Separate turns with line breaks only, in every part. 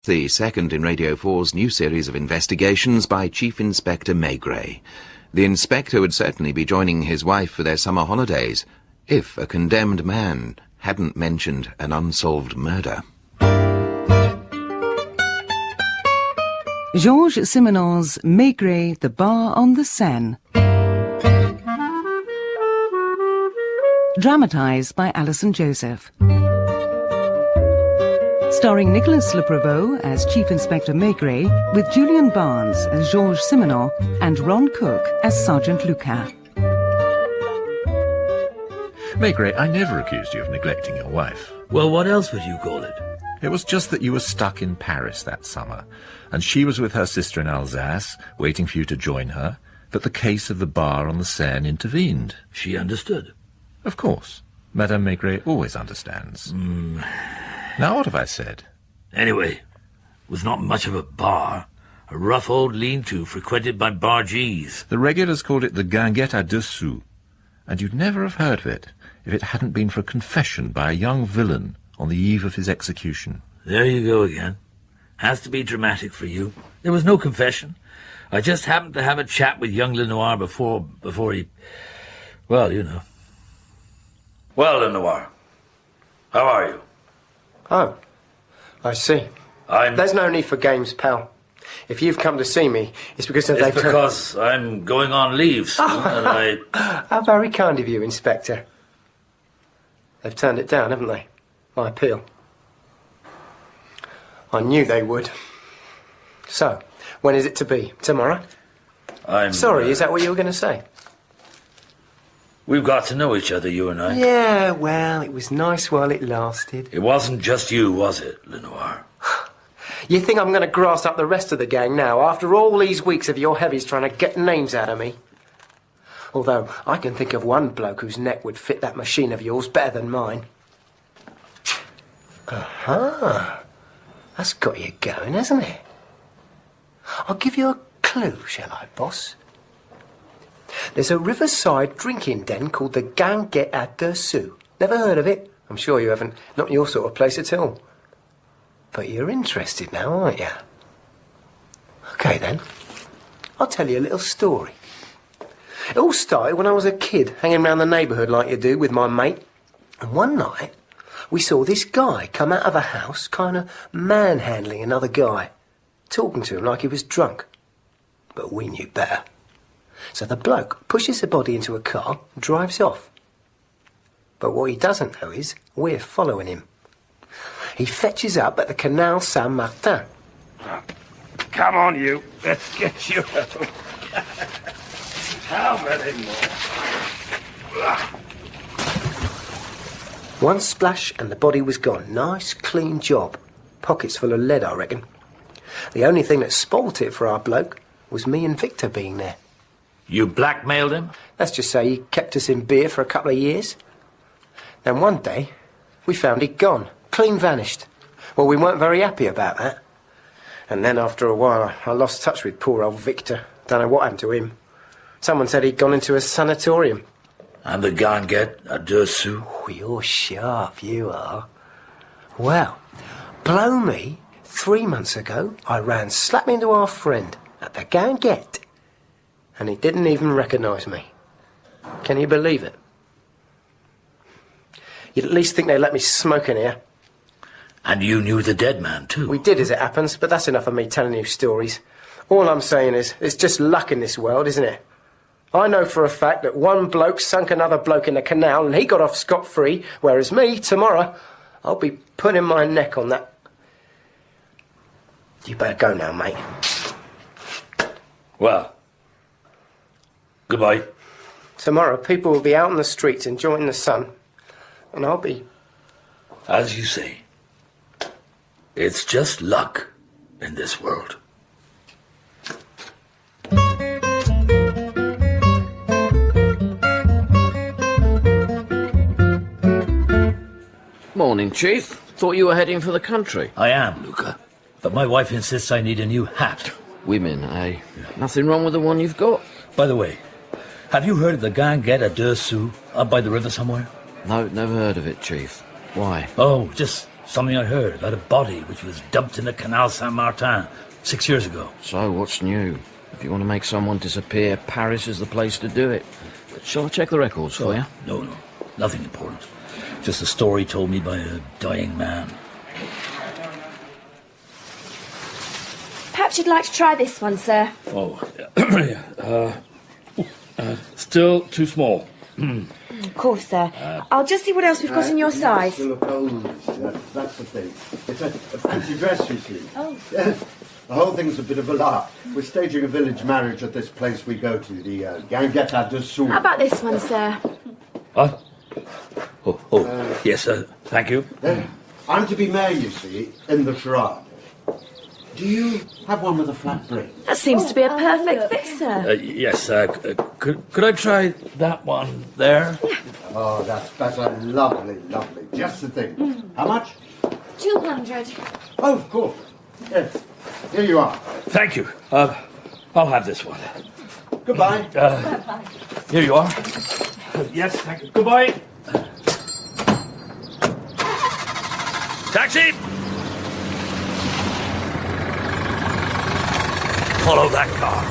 the second in Radio 4's new series of investigations by Chief Inspector Maigret. The inspector would certainly be joining his wife for their summer holidays if a condemned man hadn't mentioned an unsolved murder.
Georges Simenon's Maigret, the Bar on the Seine. Dramatised by Alison Joseph. Starring Nicolas Le Prevost as Chief Inspector Maigret, with Julian Barnes as Georges Simenon and Ron Cook as Sergeant Lucas.
Maigret, I never accused you of neglecting your wife.
Well, what else would you call it?
It was just that you were stuck in Paris that summer, and she was with her sister in Alsace, waiting for you to join her, but the case of the bar on the Seine intervened.
She understood.
Of course. Madame Maigret always understands. Now, what have I said?
Anyway, it was not much of a bar. A rough old lean-to frequented by bargees.
The regulars called it the guinguette à deux sous, and you'd never have heard of it if it hadn't been for a confession by a young villain on the eve of his execution.
There you go again. Has to be dramatic for you. There was no confession. I just happened to have a chat with young Lenoir before he... Well, you know. Well, Lenoir, how are you?
Oh, I see. There's no need for games, pal. If you've come to see me, it's because
It's because I'm going on leave soon, and I...
How very kind of you, Inspector. They've turned it down, haven't they? My appeal. I knew they would. So, when is it to be? Tomorrow? Sorry, is that what you were going to say?
We've got to know each other, you and I.
Yeah, well, it was nice while it lasted.
It wasn't just you, was it, Lenoir?
You think I'm going to grass up the rest of the gang now, after all these weeks of your heavies trying to get names out of me? Although, I can think of one bloke whose neck would fit that machine of yours better than mine. Aha. That's got you going, hasn't it? I'll give you a clue, shall I, boss? There's a riverside drinking den called the Guinguette à deux sous. Never heard of it? I'm sure you haven't. Not your sort of place at all. But you're interested now, aren't you? OK, then. I'll tell you a little story. It all started when I was a kid, hanging around the neighbourhood like you do with my mate. And one night, we saw this guy come out of a house, kind of manhandling another guy, talking to him like he was drunk. But we knew better. So the bloke pushes the body into a car and drives off. But what he doesn't know is we're following him. He fetches up at the Canal Saint-Martin.
Come on, you. Let's get you out. How many more?
One splash and the body was gone. Nice, clean job. Pockets full of lead, I reckon. The only thing that spoilt it for our bloke was me and Victor being there.
You blackmailed him?
Let's just say he kept us in beer for a couple of years. Then one day, we found he'd gone. Clean vanished. Well, we weren't very happy about that. And then after a while, I lost touch with poor old Victor. Don't know what happened to him. Someone said he'd gone into a sanatorium.
And the guinguette à deux sous?
Oh, you're sharp, you are. Well, blow me, 3 months ago, I ran slap into our friend at the guinguette. And he didn't even recognise me. Can you believe it? You'd at least think they'd let me smoke in here.
And you knew the dead man, too?
We did, as it happens, but that's enough of me telling you stories. All I'm saying is, it's just luck in this world, isn't it? I know for a fact that one bloke sunk another bloke in the canal and he got off scot-free, whereas me, tomorrow, I'll be putting my neck on that. You better go now, mate.
Well, goodbye.
Tomorrow, people will be out in the streets enjoying the sun, and I'll be...
As you say, it's just luck in this world.
Morning, Chief. Thought you were heading for the country.
I am, Luca. But my wife insists I need a new hat.
Women, eh? Nothing wrong with the one you've got?
By the way, have you heard of the guinguette à deux sous up by the river somewhere?
No, never heard of it, Chief. Why?
Oh, just something I heard about a body which was dumped in the Canal Saint-Martin 6 years ago.
So, what's new? If you want to make someone disappear, Paris is the place to do it. Shall I check the records for you?
No, nothing important. Just a story told me by a dying man.
Perhaps you'd like to try this one, sir.
Oh, still too small.
Of course, sir. I'll just see what else we've got in your size.
To look old, that's the thing. It's a fancy dress, you see.
Oh.
Yes. The whole thing's a bit of a lark. We're staging a village marriage at this place we go to, the Ganguette à Dessous.
How about this one, sir?
What? Yes, thank you.
I'm to be mayor, you see, in the charade. Do you have one with a flat brim?
That seems to be a perfect fit, sir.
Yes, could I try that one there?
Oh, that's better. Lovely, lovely. Just the thing. How much?
200.
Oh, of course. Yes. Here you are.
Thank you. I'll have this one.
Goodbye.
Here you are. Yes, thank you. Goodbye. Taxi! Follow that car.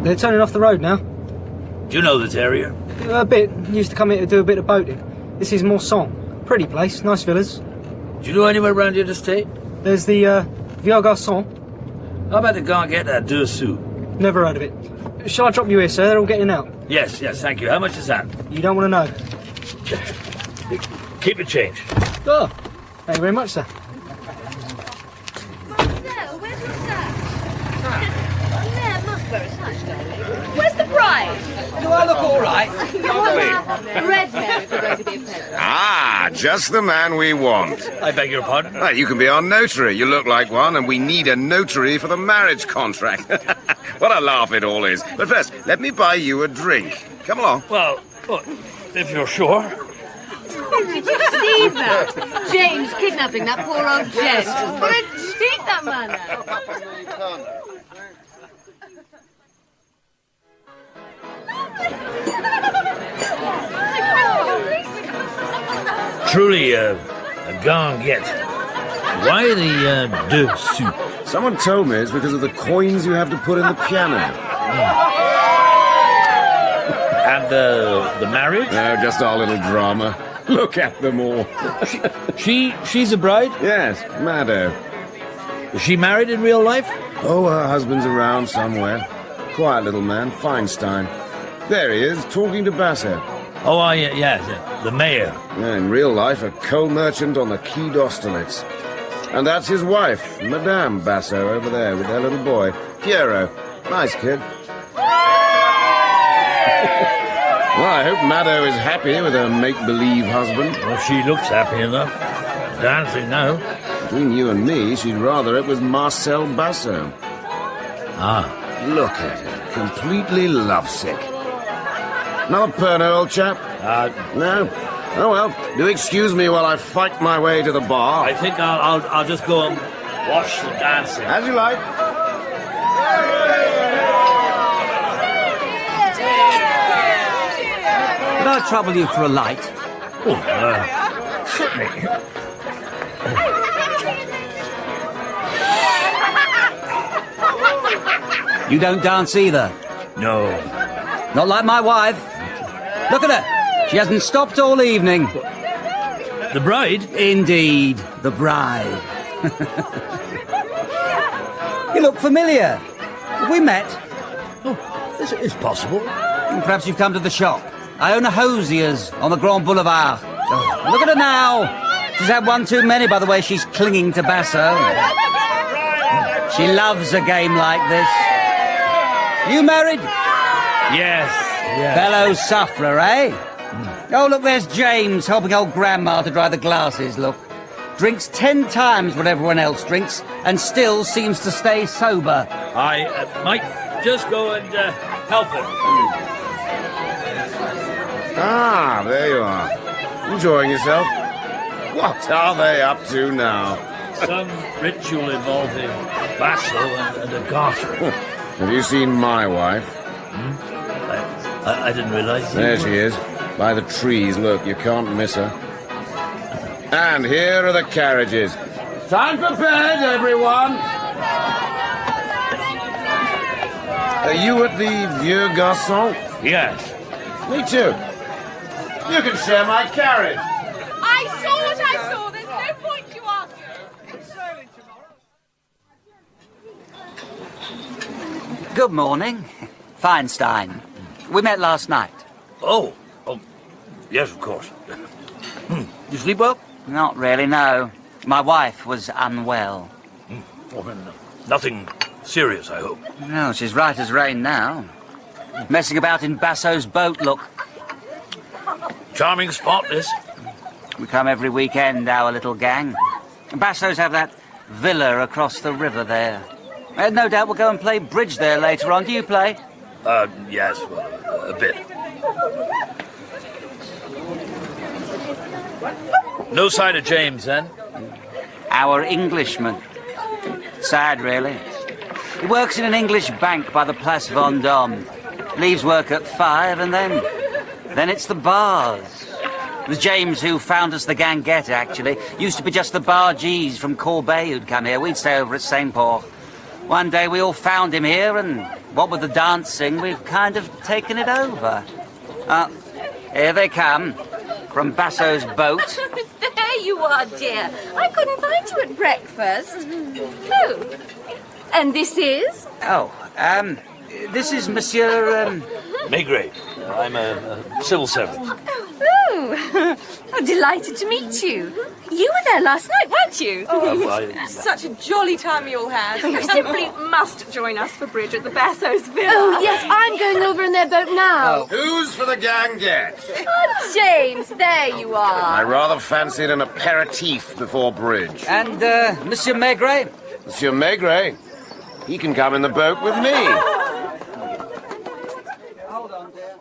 They're turning off the road now.
Do you know this area?
A bit. Used to come here to do a bit of boating. This is Morsang. Pretty place, nice villas.
Do you know anywhere around here to stay?
There's the Vieux Garçon.
How about the Ganguette à Dessous?
Never heard of it. Shall I drop you here, sir? They're all getting out.
Yes, thank you. How much is that?
You don't want to know.
Keep the change.
Oh, thank you very much, sir.
Where's the bride?
Do I look all right?
Red hair if you're going to be a parent.
Ah, just the man we want.
I beg your pardon?
You can be our notary. You look like one, and we need a notary for the marriage contract. What a laugh it all is. But first, let me buy you a drink. Come along.
Well, if you're sure.
Did you see that? James kidnapping that poor old gent. What a cheat that man had.
Truly, a Ganguette. Why the Dessous?
Someone told me it's because of the coins you have to put in the piano.
And the marriage?
No, just our little drama. Look at them all.
She's a bride?
Yes, Maddo.
Is she married in real life?
Oh, her husband's around somewhere. Quiet little man, Feinstein. There he is, talking to Basso.
Oh, yes, the mayor.
Yeah, in real life, a coal merchant on the Quai d'Austerlitz. And that's his wife, Madame Basso, over there with their little boy, Piero. Nice kid. Well, I hope Maddo is happy with her make-believe husband.
Well, she looks happy enough. Dancing now.
Between you and me, she'd rather it was Marcel Basso.
Ah.
Look at her, completely lovesick. Another Pernod, old chap? No? Oh, well, do excuse me while I fight my way to the bar.
I think I'll just go and watch the dancing.
As you like.
Could I trouble you for a light?
Certainly.
You don't dance either?
No.
Not like my wife. Look at her. She hasn't stopped all evening.
The bride?
Indeed, the bride. You look familiar. Have we met?
Oh, this is possible.
Perhaps you've come to the shop. I own a hosier's on the Grand Boulevard. Oh, look at her now. She's had one too many by the way she's clinging to Basso. She loves a game like this. You married?
Yes.
Fellow sufferer, eh? Oh, look, there's James helping old Grandma to dry the glasses, look. Drinks 10 times what everyone else drinks and still seems to stay sober.
I might just go and help her.
Ah, there you are. Enjoying yourself? What are they up to now?
Some ritual involving Basso and a garter.
Have you seen my wife?
I didn't realize.
There she is. By the trees, look, you can't miss her. And here are the carriages. Time for bed, everyone! Are you at the Vieux Garçon?
Yes.
Me too. You can share my carriage.
I saw what I saw. There's no point you arguing.
Good morning. Feinstein. We met last night.
Oh, yes, of course. You sleep well?
Not really, no. My wife was unwell.
Nothing serious, I hope.
No, she's right as rain now. Messing about in Basso's boat, look.
Charming spot, this.
We come every weekend, our little gang. Basso's have that villa across the river there. No doubt we'll go and play bridge there later on. Do you play?
Yes, well, a bit. No sign of James, then?
Our Englishman. Sad, really. He works in an English bank by the Place Vendôme. Leaves work at 5, and then it's the bars. It was James who found us the Ganguette, actually. Used to be just the bargees from Corbeil who'd come here. We'd stay over at St. Paul. One day we all found him here, and what with the dancing, we've kind of taken it over. Here they come, from Basso's boat.
There you are, dear. I couldn't find you at breakfast. Oh. And this is?
Oh, this is Monsieur,
Maigret. I'm a civil servant.
Oh, I'm delighted to meet you. You were there last night, weren't you?
Such a jolly time you all had. You simply must join us for bridge at the Basso's villa.
Oh, yes, I'm going over in their boat now.
Who's for the Ganguette?
Oh, James, there you are.
I rather fancied an aperitif before bridge.
And, Monsieur Maigret?
Monsieur Maigret, he can come in the boat with me.
Hold on, dear.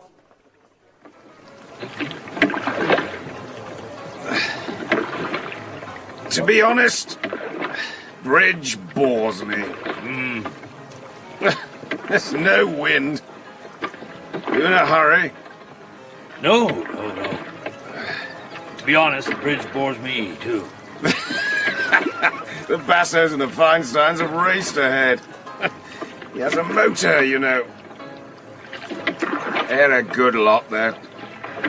To be honest, bridge bores me. There's no wind. You in a hurry?
No. To be honest, the bridge bores me, too.
The Bassos and the Feinsteins have raced ahead. He has a motor, you know. They're a good lot, there.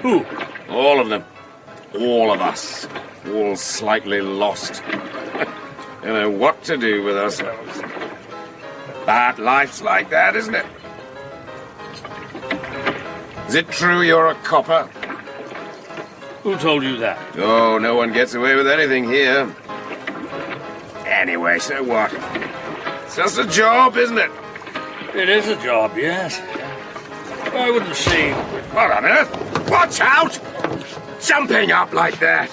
Who?
All of them. All of us. All slightly lost. Don't know what to do with ourselves. But life's like that, isn't it? Is it true you're a copper?
Who told you that?
Oh, no one gets away with anything here. Anyway, so what? It's just a job, isn't it?
It is a job, yes. I wouldn't say...
What on earth? Watch out! Jumping up like that.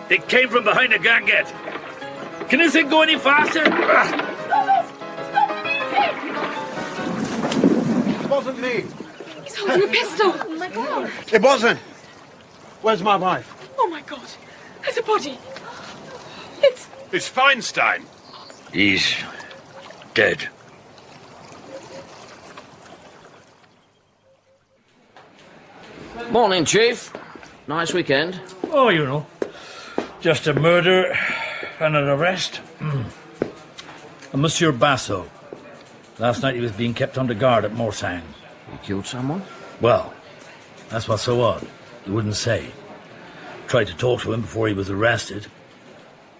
It came from behind the Ganguette. Can this thing go any faster?
It wasn't me.
He's holding a pistol. Oh, my God.
It wasn't. Where's my wife?
Oh, my God. There's a body.
It's Feinstein.
He's dead.
Morning, Chief. Nice weekend.
Oh, you know. Just a murder and an arrest. And Monsieur Basso. Last night he was being kept under guard at Seine.
You killed someone?
Well, that's what's so odd. He wouldn't say. Tried to talk to him before he was arrested.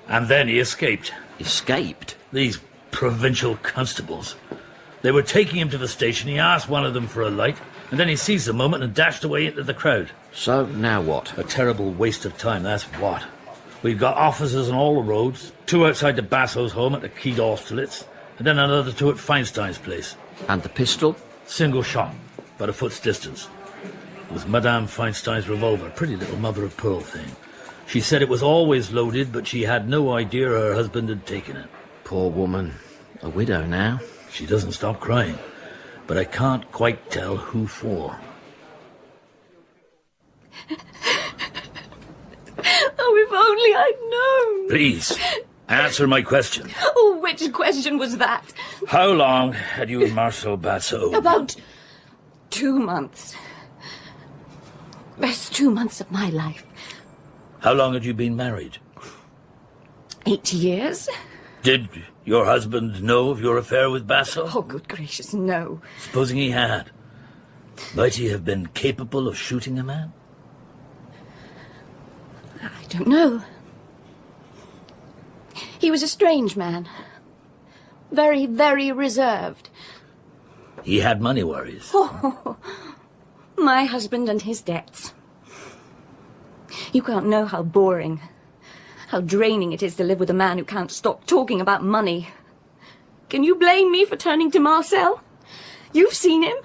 And then he escaped.
Escaped?
These provincial constables. They were taking him to the station. He asked one of them for a light, and then he seized the moment and dashed away into the crowd.
So, now what?
A terrible waste of time, that's what. We've got officers on all the roads, 2 outside the Basso's home at the Quai d'Austerlitz, and then another 2 at Feinstein's place.
And the pistol?
Single shot, about a foot's distance. It was Madame Feinstein's revolver, pretty little mother-of-pearl thing. She said it was always loaded, but she had no idea her husband had taken it.
Poor woman. A widow now.
She doesn't stop crying, but I can't quite tell who for.
Oh, if only I'd known.
Please, Answer my question.
Oh, which question was that?
How long had you and Marcel Basso?
About 2 months. Best 2 months of my life.
How long had you been married?
8 years.
Did your husband know of your affair with Basso?
Oh, good gracious, no.
Supposing he had, might he have been capable of shooting a man?
I don't know. He was a strange man. Very, very reserved.
He had money worries.
Oh, my husband and his debts. You can't know how boring, how draining it is to live with a man who can't stop talking about money. Can you blame me for turning to Marcel? You've seen him.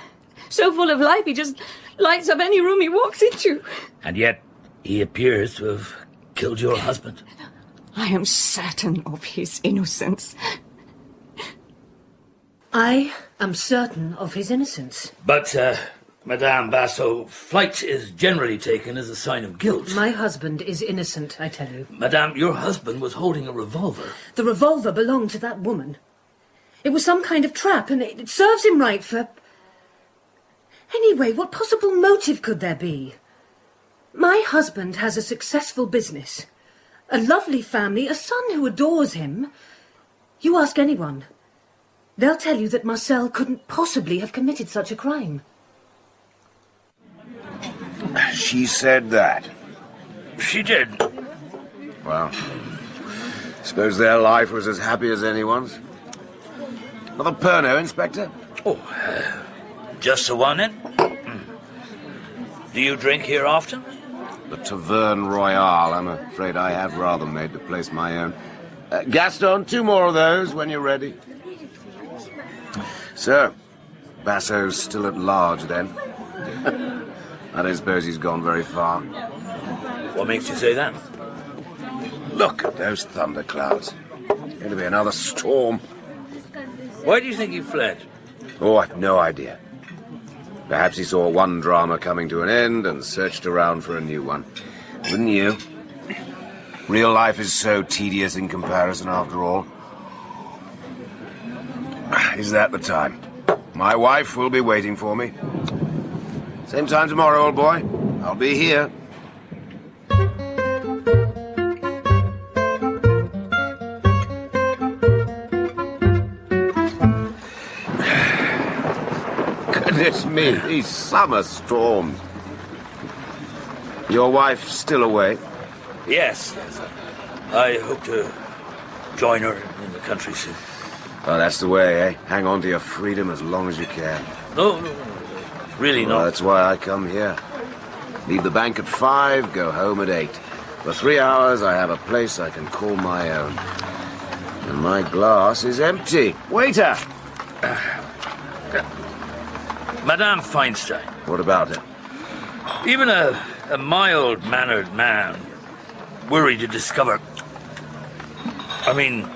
So full of life, he just lights up any room he walks into.
And yet, he appears to have killed your husband.
I am certain of his innocence.
I am certain of his innocence.
But, Madame Basso, flight is generally taken as a sign of guilt.
My husband is innocent, I tell you.
Madame, your husband was holding a revolver.
The revolver belonged to that woman. It was some kind of trap, and it serves him right for... Anyway, what possible motive could there be? My husband has a successful business, a lovely family, a son who adores him. You ask anyone. They'll tell you that Marcel couldn't possibly have committed such a crime.
She said that.
She did.
Well, suppose their life was as happy as anyone's. Another Pernod, Inspector?
Oh, just the one in? Do you drink here often?
The Taverne Royale. I'm afraid I have rather made the place my own. Gaston, 2 more of those when you're ready. So, Basso's still at large, then? I don't suppose he's gone very far.
What makes you say that?
Look at those thunderclouds. Going to be another storm.
Why do you think he fled?
Oh, I've no idea. Perhaps he saw one drama coming to an end and searched around for a new one. Wouldn't you? Real life is so tedious in comparison, after all. Is that the time? My wife will be waiting for me. Same time tomorrow, old boy. I'll be here. Goodness me, these summer storms. Your wife still away?
Yes. I hope to join her in the country soon.
Oh, that's the way, eh? Hang on to your freedom as long as you can.
No. Really
Well,
not.
that's why I come here. Leave the bank at 5, go home at 8. For 3 hours, I have a place I can call my own. And my glass is empty. Waiter!
Madame Feinstein.
What about it?
Even a mild-mannered man worried to discover... I mean,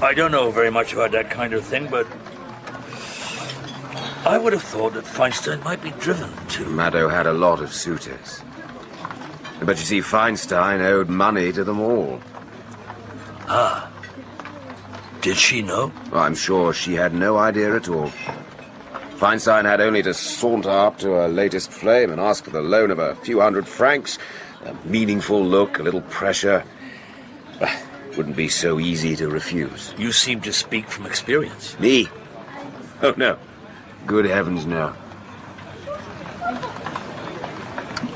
I don't know very much about that kind of thing, but I would have thought that Feinstein might be driven to...
Maddo had a lot of suitors. But you see, Feinstein owed money to them all.
Ah. Did she know?
I'm sure she had no idea at all. Feinstein had only to saunter up to her latest flame and ask for the loan of a few hundred francs. A meaningful look, a little pressure. Wouldn't be so easy to refuse.
You seem to speak from experience.
Me? Oh, no. Good heavens, no.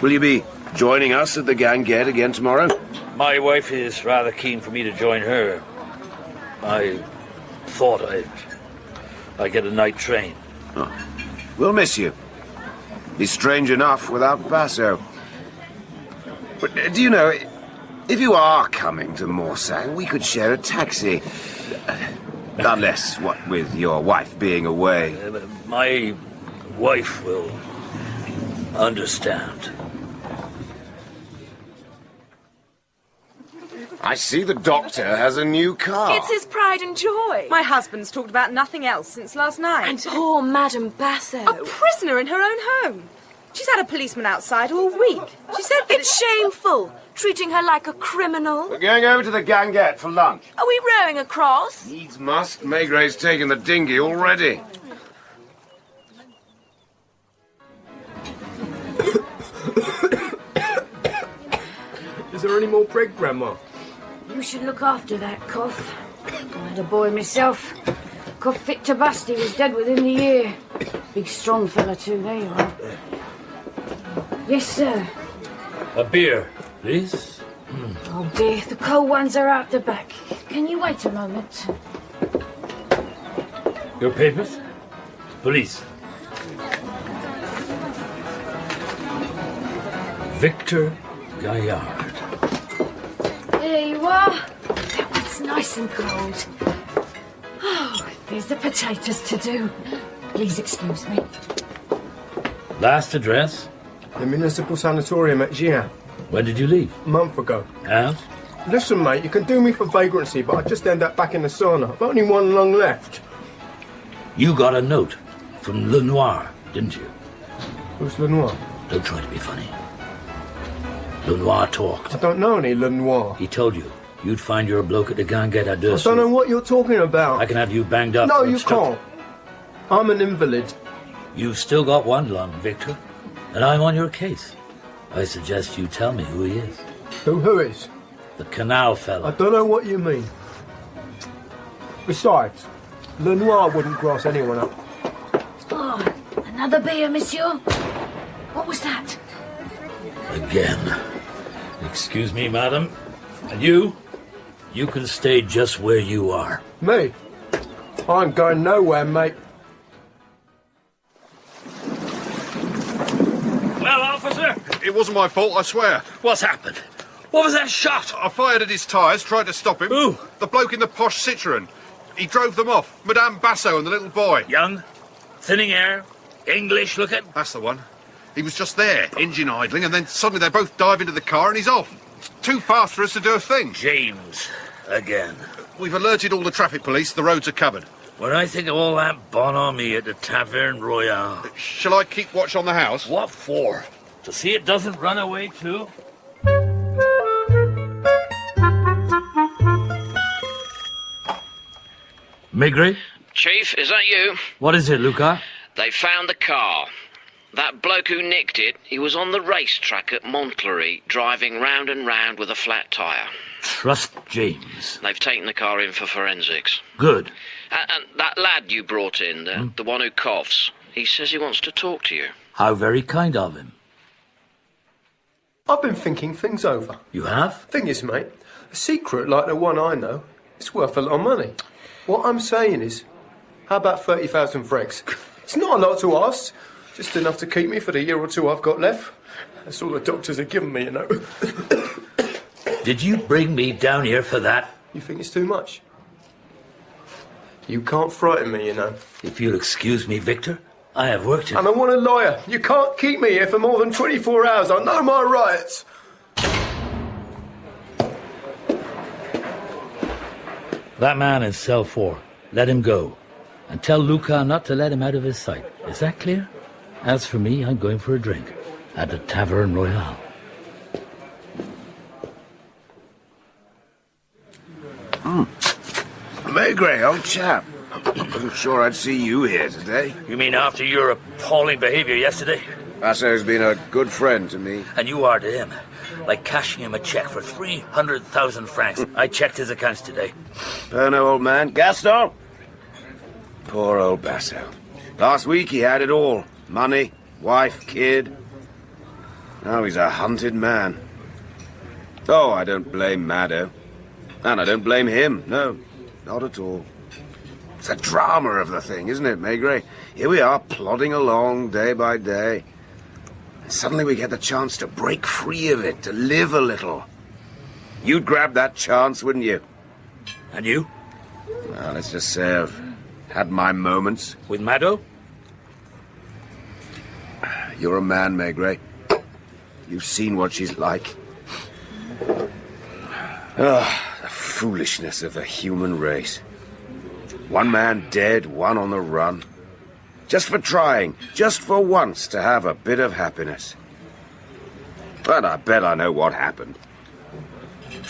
Will you be joining us at the Ganguette again tomorrow?
My wife is rather keen for me to join her. I thought I'd get a night train.
Oh. We'll miss you. Be strange enough without Basso. But do you know, if you are coming to Morsan, we could share a taxi. Unless, what with your wife being away.
My wife will understand.
I see the doctor has a new car.
It's his pride and joy. My husband's talked about nothing else since last night.
And poor Madame Basso.
A prisoner in her own home. She's had a policeman outside all week. She said that
It's shameful.
Treating her like a criminal?
We're going over to the Ganget for lunch.
Are we rowing across?
Needs must. Maigret's taken the dinghy already.
Is there any more bread, Grandma?
You should look after that cough. I had a boy myself. Cough fit to bust. He was dead within the year. Big strong fella too, there you are. Yes, sir.
A beer, please.
Oh dear, the cold ones are out the back. Can you wait a moment?
Your papers? Police. Victor Gaillard.
There you are. That one's nice and cold. Oh, there's the potatoes to do. Please excuse me.
Last address?
The municipal sanatorium at Gien.
When did you leave?
A month ago.
And?
Listen, mate, you can do me for vagrancy, but I just end up back in the sauna. I've only one lung left.
You got a note from Lenoir, didn't you?
Who's Lenoir?
Don't try to be funny. Lenoir talked.
I don't know any Lenoir.
He told you you'd find your bloke at the Ganget à Deux.
I don't know what you're talking about.
I can have you banged up.
No, you can't. I'm an invalid.
You've still got one lung, Victor, and I'm on your case. I suggest you tell me who he is.
Who is?
The canal fellow.
I don't know what you mean. Besides, Lenoir wouldn't grass anyone up.
Oh, another beer, monsieur? What was that?
Again. Excuse me, madam. And you can stay just where you are.
Me? I'm going nowhere, mate.
Well, officer?
It wasn't my fault, I swear.
What's happened? What was that shot?
I fired at his tyres, tried to stop him.
Who?
The bloke in the posh Citroen. He drove them off. Madame Basso and the little boy.
Young, thinning air, English looking.
That's the one. He was just there, engine idling, and then suddenly they both dive into the car and he's off. It's too fast for us to do a thing.
James, again.
We've alerted all the traffic police. The roads are covered.
When I think of all that bonhomie at the Taverne Royale.
Shall I keep watch on the house?
What for? To see it doesn't run away too? Maigret?
Chief, is that you?
What is it, Luca?
They found the car. That bloke who nicked it, he was on the racetrack at Montclair, driving round and round with a flat tyre.
Trust James.
They've taken the car in for forensics.
Good.
And that lad you brought in, the one who coughs, he says he wants to talk to you.
How very kind of him.
I've been thinking things over.
You have?
Thing is, mate, a secret like the one I know, it's worth a lot of money. What I'm saying is, how about 30,000 francs? It's not a lot to ask. Just enough to keep me for the year or two I've got left. That's all the doctors have given me, you know.
Did you bring me down here for that?
You think it's too much? You can't frighten me, you know.
If you'll excuse me, Victor, I have work to do.
And I want a lawyer. You can't keep me here for more than 24 hours. I know my rights.
That man in cell 4. Let him go. And tell Luca not to let him out of his sight. Is that clear? As for me, I'm going for a drink at the Taverne Royale.
Maigret, old chap. I wasn't sure I'd see you here today.
You mean after your appalling behavior yesterday?
Basso's been a good friend to me.
And you are to him. Like cashing him a cheque for 300,000 francs. I checked his accounts today.
No, old man. Gaston? Poor old Basso. Last week he had it all. Money, wife, kid. Now he's a hunted man. Oh, I don't blame Maddo. And I don't blame him. No, not at all. It's the drama of the thing, isn't it, Maigret? Here we are, plodding along day by day. And suddenly we get the chance to break free of it, to live a little. You'd grab that chance, wouldn't you?
And you?
Well, let's just say I've had my moments.
With Maddo?
You're a man, Maigret. You've seen what she's like. Ah, the foolishness of the human race. One man dead, one on the run. Just for trying, just for once, to have a bit of happiness. But I bet I know what happened.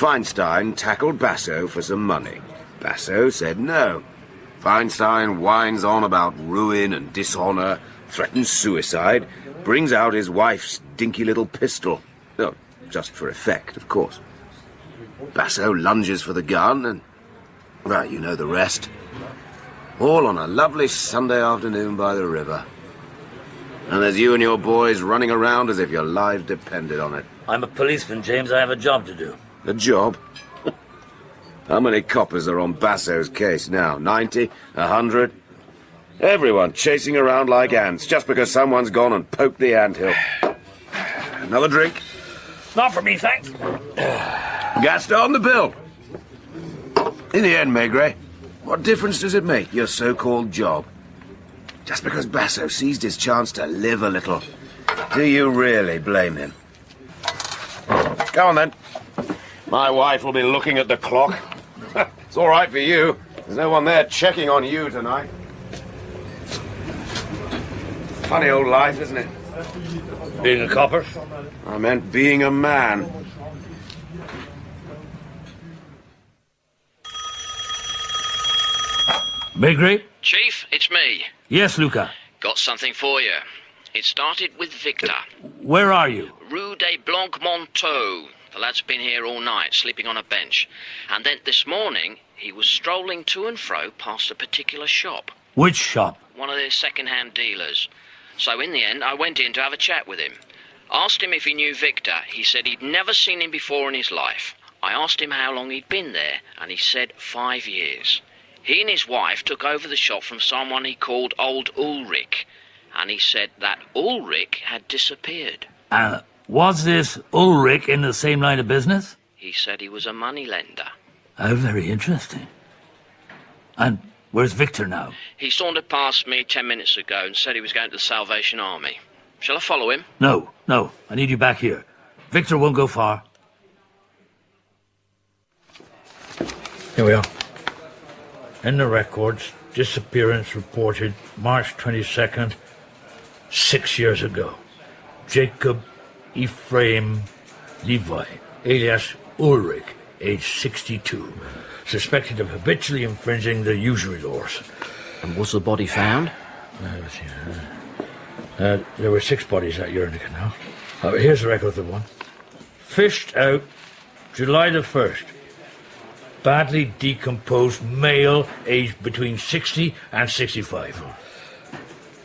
Feinstein tackled Basso for some money. Basso said no. Feinstein whines on about ruin and dishonor, threatens suicide, brings out his wife's dinky little pistol. Oh, just for effect, of course. Basso lunges for the gun and... well, you know the rest. All on a lovely Sunday afternoon by the river. And there's you and your boys running around as if your lives depended on it.
I'm a policeman, James. I have a job to do.
A job? How many coppers are on Basso's case now? 90? 100? Everyone chasing around like ants just because someone's gone and poked the anthill. Another drink?
Not for me, thanks.
Gaston, the bill. In the end, Maigret, what difference does it make, your so-called job? Just because Basso seized his chance to live a little. Do you really blame him? Go on, then. My wife will be looking at the clock. It's all right for you. There's no one there checking on you tonight. Funny old life, isn't it?
Being a copper?
I meant being a man.
Maigret?
Chief, it's me.
Yes, Luca.
Got something for you. It started with Victor.
Where are you?
Rue des Blancs-Manteaux. The lad's been here all night, sleeping on a bench. And then this morning, he was strolling to and fro past a particular shop.
Which shop?
One of their second-hand dealers. So in the end, I went in to have a chat with him. Asked him if he knew Victor. He said he'd never seen him before in his life. I asked him how long he'd been there, and he said 5 years. He and his wife took over the shop from someone he called Old Ulrich, and he said that Ulrich had disappeared.
Was this Ulrich in the same line of business?
He said he was a moneylender.
Oh, very interesting. And where's Victor now?
He sauntered past me 10 minutes ago and said he was going to the Salvation Army. Shall I follow him?
No. I need you back here. Victor won't go far. Here we are. In the records, disappearance reported March 22nd, 6 years ago. Jacob Ephraim Levi, alias Ulrich, age 62, suspected of habitually infringing the usury laws.
And was the body found?
There were 6 bodies that year in the canal. Here's the record of the one. Fished out July the 1st. Badly decomposed male, aged between 60 and 65.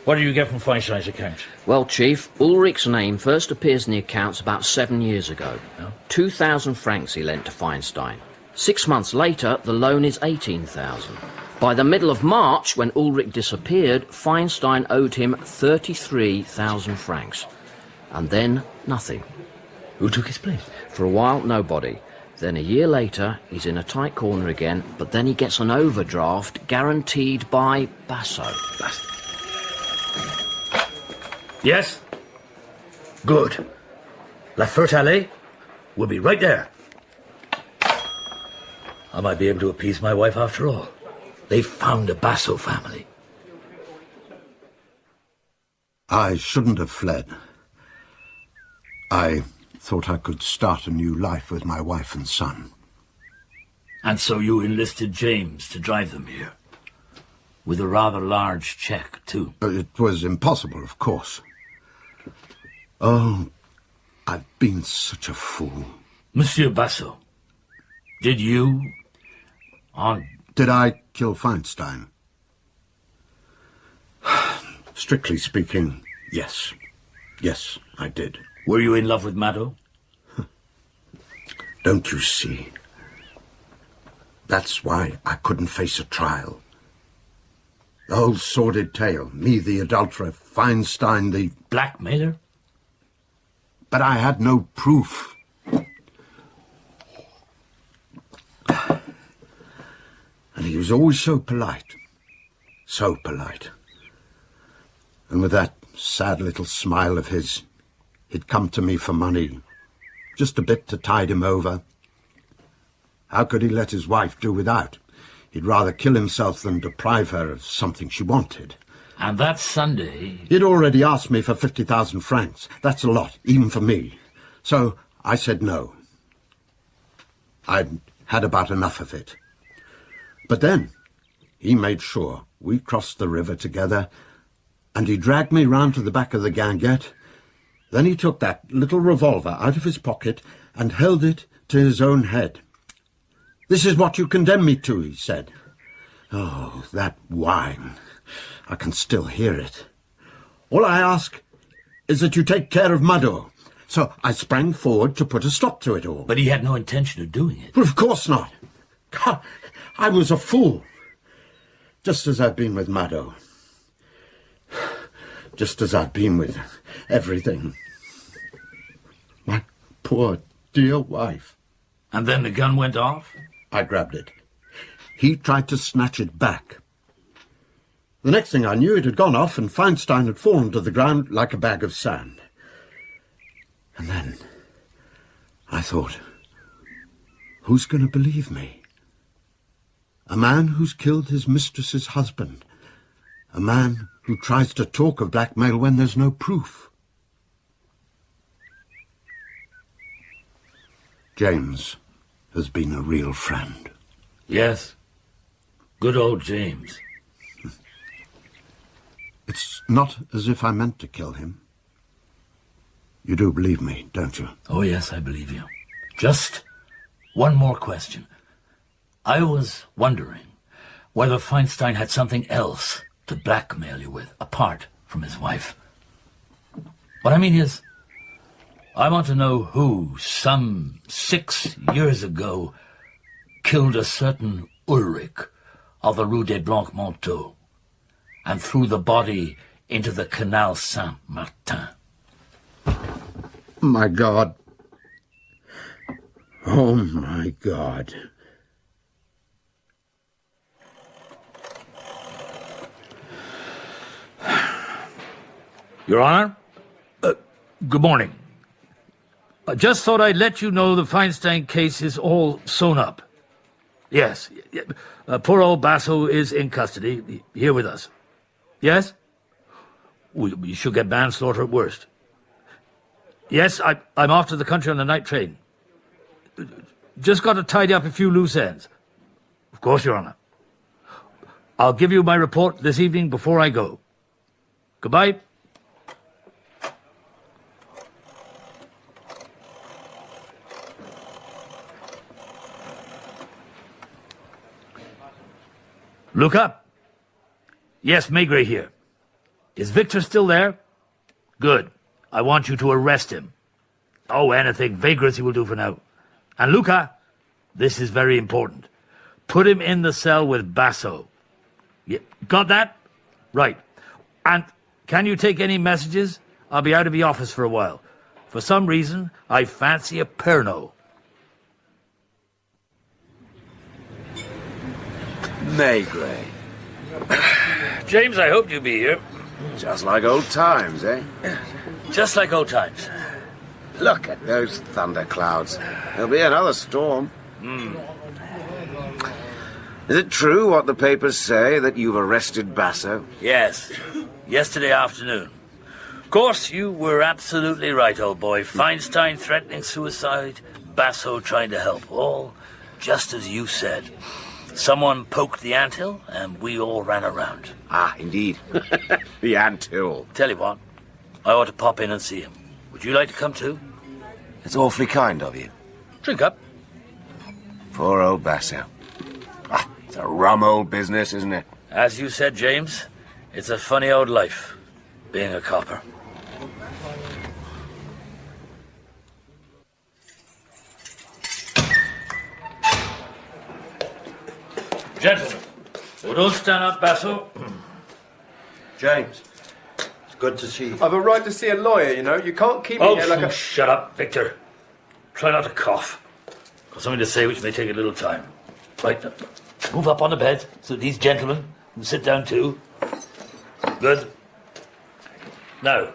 What did you get from Feinstein's accounts?
Well, Chief, Ulrich's name first appears in the accounts about 7 years ago.
No?
2,000 francs he lent to Feinstein. 6 months later, the loan is 18,000. By the middle of March, when Ulrich disappeared, Feinstein owed him 33,000 francs. And then, nothing.
Who took his place?
For a while, nobody. Then a year later, he's in a tight corner again, but then he gets an overdraft guaranteed by Basso.
Yes? Good. La Fertale will be right there. I might be able to appease my wife after all. They found a Basso family.
I shouldn't have fled. I thought I could start a new life with my wife and son.
And so you enlisted James to drive them here? With a rather large cheque, too?
It was impossible, of course. Oh, I've been such a fool.
Monsieur Basso, did you...
Did I kill Feinstein? Strictly speaking, yes. Yes, I did.
Were you in love with Mado?
Don't you see? That's why I couldn't face a trial. The whole sordid tale. Me, the adulterer, Feinstein, the...
blackmailer?
But I had no proof. And he was always so polite. So polite. And with that sad little smile of his, he'd come to me for money. Just a bit to tide him over. How could he let his wife do without? He'd rather kill himself than deprive her of something she wanted.
And that Sunday...
He'd already asked me for 50,000 francs. That's a lot, even for me. So I said no. I'd had about enough of it. But then he made sure we crossed the river together, and he dragged me round to the back of the guinguette. Then he took that little revolver out of his pocket and held it to his own head. "This is what you condemn me to," he said. Oh, that whine. I can still hear it. "All I ask is that you take care of Mado." So I sprang forward to put a stop to it all.
But he had no intention of doing it.
Well, of course not. God, I was a fool. Just as I've been with Mado. Just as I've been with everything. My poor, dear wife.
And then the gun went off?
I grabbed it. He tried to snatch it back. The next thing I knew, it had gone off and Feinstein had fallen to the ground like a bag of sand. And then I thought, who's going to believe me? A man who's killed his mistress's husband. A man who tries to talk of blackmail when there's no proof. James has been a real friend.
Yes. Good old James.
It's not as if I meant to kill him. You do believe me, don't you?
Oh, yes, I believe you. Just one more question. I was wondering whether Feinstein had something else to blackmail you with, apart from his wife. What I mean is, I want to know who, some 6 years ago, killed a certain Ulrich of the Rue des Blancs-Manteaux and threw the body into the Canal Saint-Martin.
My God. Oh, my God.
Your Honor, good morning. I just thought I'd let you know the Feinstein case is all sewn up. Yes, poor old Basso is in custody, here with us. Yes? We should get manslaughter at worst. Yes, I'm off to the country on the night train. Just got to tidy up a few loose ends. Of course, Your Honor. I'll give you my report this evening before I go. Goodbye. Look up. Yes, Maigret here. Is Victor still there? Good. I want you to arrest him. Oh, anything vagrancy will do for now. And Luca, this is very important. Put him in the cell with Basso. Yeah, got that? Right. And can you take any messages? I'll be out of the office for a while. For some reason, I fancy a Pernod.
Maigret.
James, I hoped you'd be here.
Just like old times, eh?
Just like old times.
Look at those thunderclouds. There'll be another storm. Is it true what the papers say, that you've arrested Basso?
Yes. Yesterday afternoon. Of course, you were absolutely right, old boy. Feinstein threatening suicide, Basso trying to help. All just as you said. Someone poked the anthill, and we all ran around.
Ah, indeed. The anthill.
Tell you what, I ought to pop in and see him. Would you like to come too?
It's awfully kind of you.
Drink up.
Poor old Basso. Ah, it's a rum old business, isn't it?
As you said, James, it's a funny old life, being a copper. Gentlemen, well, don't stand up, Basso.
James, it's good to see you.
I've a right to see a lawyer, you know. You can't keep me here like a...
Shut up, Victor. Try not to cough. Got something to say which may take a little time. Right, move up on the bed so these gentlemen can sit down too. Good. Now,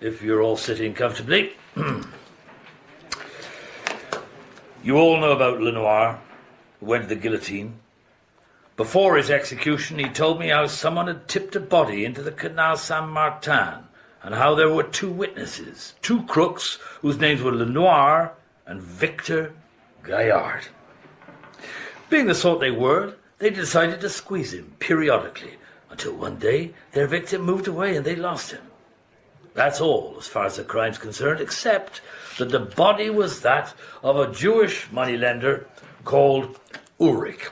if you're all sitting comfortably, you all know about Lenoir, who went to the guillotine. Before his execution, he told me how someone had tipped a body into the Canal Saint-Martin, and how there were two witnesses, two crooks, whose names were Lenoir and Victor Gaillard. Being the sort they were, they decided to squeeze him periodically, until one day their victim moved away and they lost him. That's all as far as the crime's concerned, except that the body was that of a Jewish moneylender called Ulrich.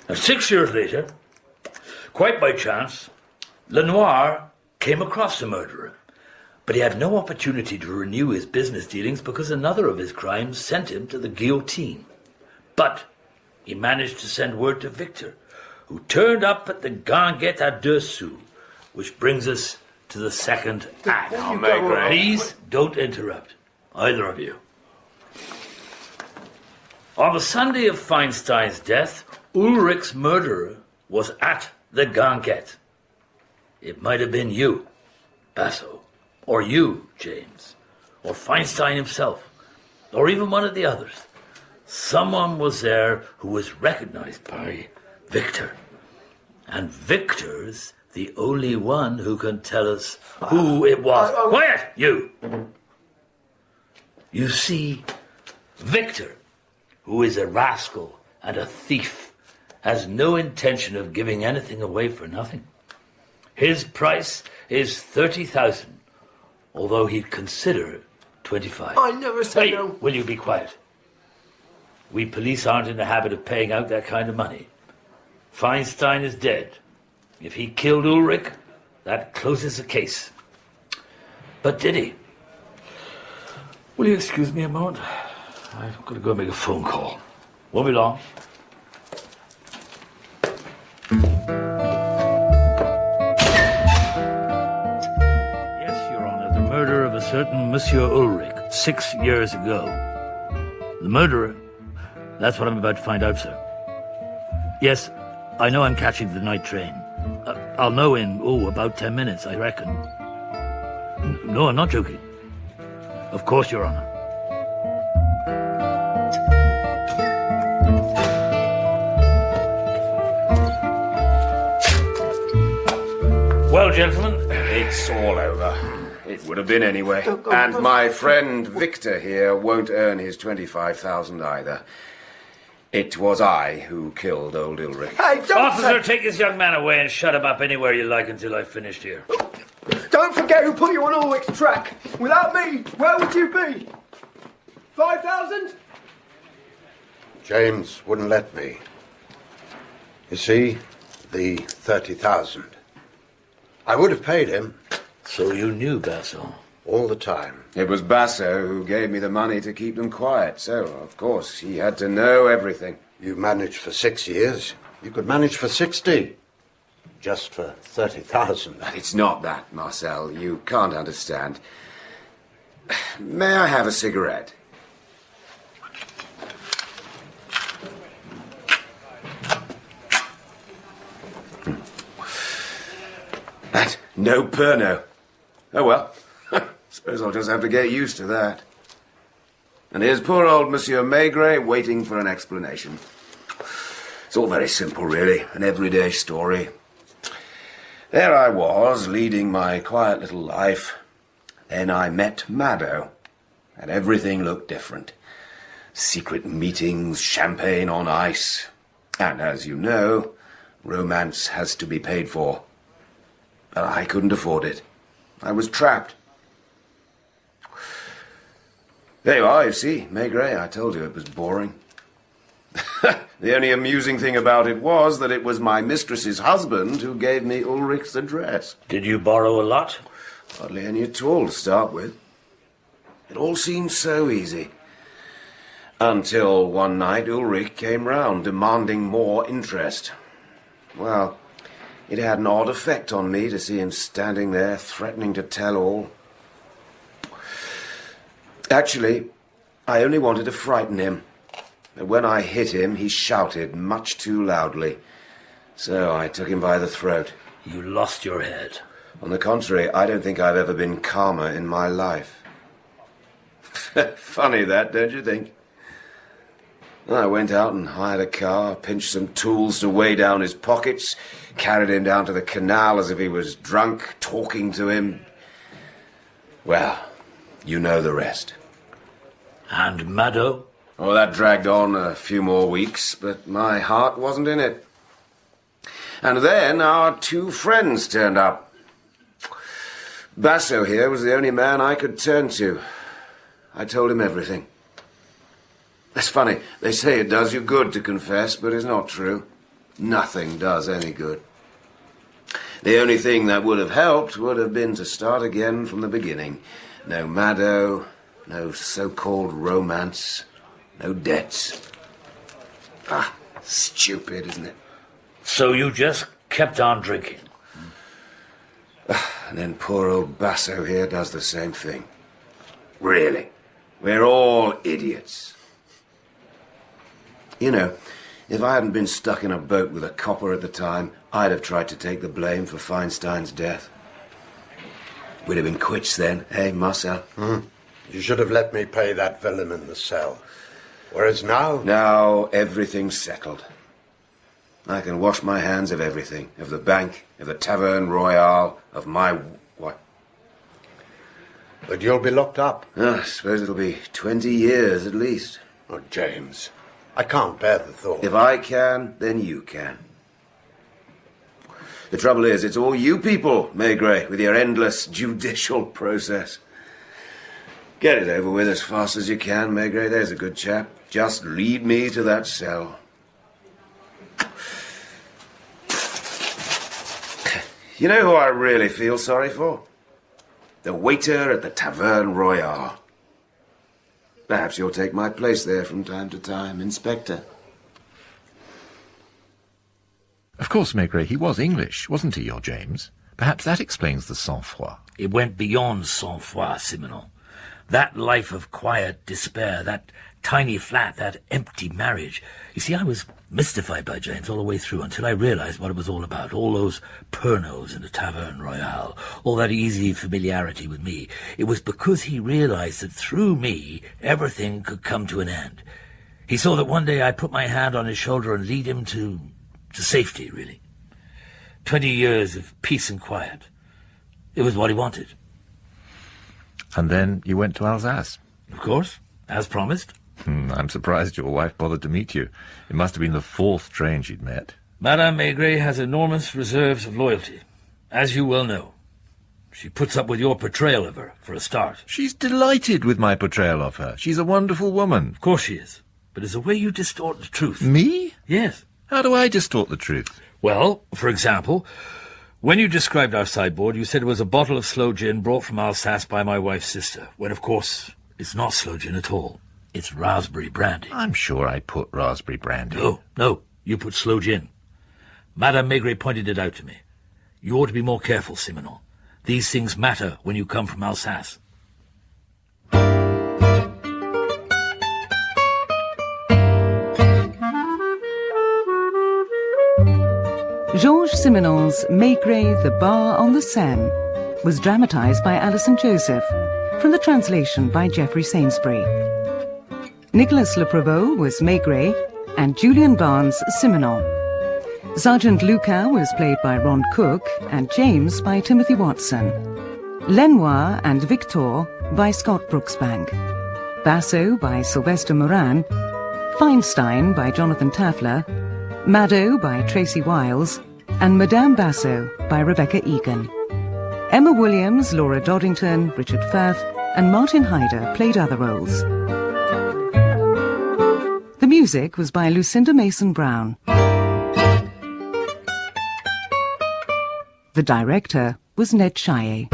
Now, 6 years later, quite by chance, Lenoir came across the murderer, but he had no opportunity to renew his business dealings because another of his crimes sent him to the guillotine. But he managed to send word to Victor, who turned up at the Guinguette à Deux Sous, which brings us to the second act.
Now, Maigret.
Please don't interrupt, either of you. On the Sunday of Feinstein's death, Ulrich's murderer was at the Guinguette. It might have been you, Basso, or you, James, or Feinstein himself, or even one of the others. Someone was there who was recognized by Victor. And Victor's the only one who can tell us who it was. Quiet, you! You see, Victor, who is a rascal and a thief, has no intention of giving anything away for nothing. His price is 30,000, although he'd consider 25.
I never said
Hey,
no.
will you be quiet? We police aren't in the habit of paying out that kind of money. Feinstein is dead. If he killed Ulrich, that closes the case. But did he? Will you excuse me a moment? I've got to go make a phone call. Won't be long. Yes, Your Honor, the murder of a certain Monsieur Ulrich 6 years ago. The murderer? That's what I'm about to find out, sir. Yes, I know I'm catching the night train. I'll know in, about 10 minutes, I reckon. No, I'm not joking. Of course, Your Honor. Well, gentlemen,
It's all over. It would have been anyway. And my friend Victor here won't earn his 25,000 either. It was I who killed old Ulrich.
Hey,
Officer, take this young man away and shut him up anywhere you like until I've finished here.
Don't forget who put you on Ulrich's track. Without me, where would you be? 5,000?
James wouldn't let me. You see, the 30,000. I would have paid him.
So you knew Basso?
All the time.
It was Basso who gave me the money to keep them quiet, so, of course, he had to know everything.
You managed for 6 years. You could manage for 60. Just for 30,000.
But it's not that, Marcel. You can't understand. May I have a cigarette? That no Pernod. Oh well. Suppose I'll just have to get used to that. And here's poor old Monsieur Maigret waiting for an explanation. It's all very simple, really. An everyday story. There I was, leading my quiet little life. Then I met Mado, and everything looked different. Secret meetings, champagne on ice. And as you know, romance has to be paid for. But I couldn't afford it. I was trapped. There you are, you see, Maigret. I told you it was boring. The only amusing thing about it was that it was my mistress's husband who gave me Ulrich's address.
Did you borrow a lot?
Hardly any at all to start with. It all seemed so easy. Until one night Ulrich came round, demanding more interest. Well, it had an odd effect on me to see him standing there, threatening to tell all. Actually, I only wanted to frighten him. But when I hit him, he shouted much too loudly. So I took him by the throat.
You lost your head.
On the contrary, I don't think I've ever been calmer in my life. Funny that, don't you think? I went out and hired a car, pinched some tools to weigh down his pockets, carried him down to the canal as if he was drunk, talking to him. Well, You know the rest.
And Maddo?
Oh, that dragged on a few more weeks, but my heart wasn't in it. And then our two friends turned up. Basso here was the only man I could turn to. I told him everything. That's funny. They say it does you good to confess, but it's not true. Nothing does any good. The only thing that would have helped would have been to start again from the beginning. No Maddo, no so-called romance, no debts. Ah, stupid, isn't it?
So you just kept on drinking?
And then poor old Basso here does the same thing. Really. We're all idiots. You know, if I hadn't been stuck in a boat with a copper at the time, I'd have tried to take the blame for Feinstein's death. We'd have been quits then, eh, Marcel?
You should have let me pay that villain in the cell. Whereas now...
Now everything's settled. I can wash my hands of everything. Of the bank, of the Taverne Royale, of my... what?
But you'll be locked up.
I suppose it'll be 20 years at least.
Oh, James, I can't bear the thought.
If I can, then you can. The trouble is, it's all you people, Maigret, with your endless judicial process. Get it over with as fast as you can, Maigret. There's a good chap. Just lead me to that cell. You know who I really feel sorry for? The waiter at the Taverne Royale. Perhaps you'll take my place there from time to time, Inspector.
Of course, Maigret, he was English, wasn't he, your James? Perhaps that explains the sang-froid.
It went beyond sang-froid, Simenon. That life of quiet despair, that tiny flat, that empty marriage. You see, I was mystified by James all the way through until I realized what it was all about. All those Pernod's in the Taverne Royale, all that easy familiarity with me. It was because he realized that through me, everything could come to an end. He saw that one day I'd put my hand on his shoulder and lead him to safety, really. 20 years of peace and quiet. It was what he wanted.
And then you went to Alsace.
Of course, as promised.
I'm surprised your wife bothered to meet you. It must have been the 4th train she'd met.
Madame Maigret has enormous reserves of loyalty, as you well know. She puts up with your portrayal of her, for a start.
She's delighted with my portrayal of her. She's a wonderful woman.
Of course she is. But it's the way you distort the truth.
Me?
Yes.
How do I distort the truth?
Well, for example, when you described our sideboard, you said it was a bottle of sloe gin brought from Alsace by my wife's sister, when, of course, it's not sloe gin at all. It's raspberry brandy.
I'm sure I put raspberry brandy.
No, you put sloe gin. Madame Maigret pointed it out to me. You ought to be more careful, Simenon. These things matter when you come from Alsace.
Georges Simenon's Maigret, the Bar on the Seine was dramatized by Alison Joseph, from the translation by Geoffrey Sainsbury. Nicholas Le Prevost was Maigret and Julian Barnes Simenon. Sergeant Lucas was played by Ron Cook and James by Timothy Watson. Lenoir and Victor by Scott Brooksbank. Basso by Sylvester Moran. Feinstein by Jonathan Tafler. Maddo by Tracy Wiles. And Madame Basso by Rebecca Egan. Emma Williams, Laura Doddington, Richard Firth and Martin Hyder played other roles. The music was by Lucinda Mason-Brown. The director was Ned Shire.